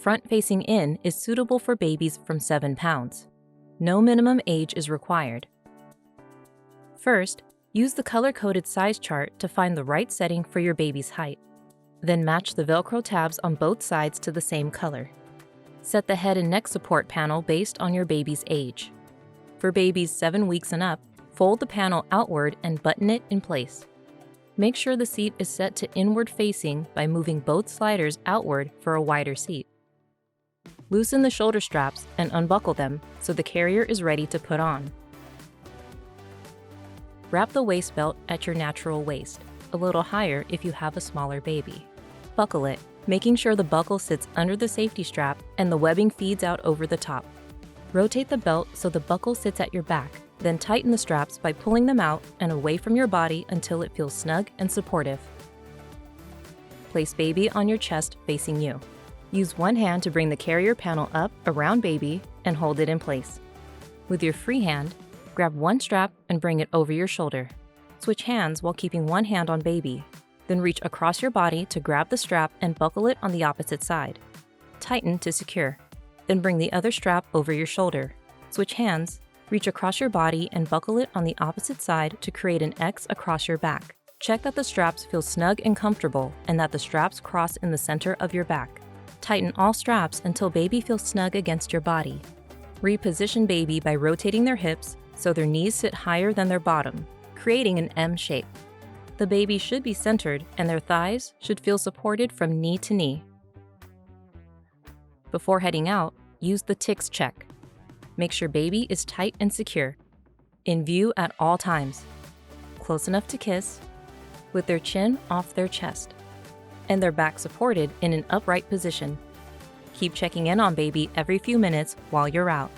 front facing in is suitable for babies from 7 pounds. No minimum age is required. First, use the color-coded size chart to find the right setting for your baby's height. Then match the Velcro tabs on both sides to the same color. Set the head and neck support panel based on your baby's age. For babies 7 weeks and up, fold the panel outward and button it in place. Make sure the seat is set to inward facing by moving both sliders outward for a wider seat. Loosen the shoulder straps and unbuckle them so the carrier is ready to put on. Wrap the waist belt at your natural waist, a little higher if you have a smaller baby. Buckle it, making sure the buckle sits under the safety strap and the webbing feeds out over the top. Rotate the belt so the buckle sits at your back, then tighten the straps by pulling them out and away from your body until it feels snug and supportive. Place baby on your chest facing you. Use one hand to bring the carrier panel up around baby and hold it in place. With your free hand, grab one strap and bring it over your shoulder. Switch hands while keeping one hand on baby. Then reach across your body to grab the strap and buckle it on the opposite side. Tighten to secure. Then bring the other strap over your shoulder. Switch hands, reach across your body and buckle it on the opposite side to create an X across your back. Check that the straps feel snug and comfortable and that the straps cross in the center of your back. Tighten all straps until baby feels snug against your body. Reposition baby by rotating their hips so their knees sit higher than their bottom, creating an M shape. The baby should be centered and their thighs should feel supported from knee to knee. Before heading out, use the T.I.C.K.S check. Make sure baby is tight and secure. In view at all times. Close enough to kiss, with their chin off their chest, and their back supported in an upright position. Keep checking in on baby every few minutes while you're out.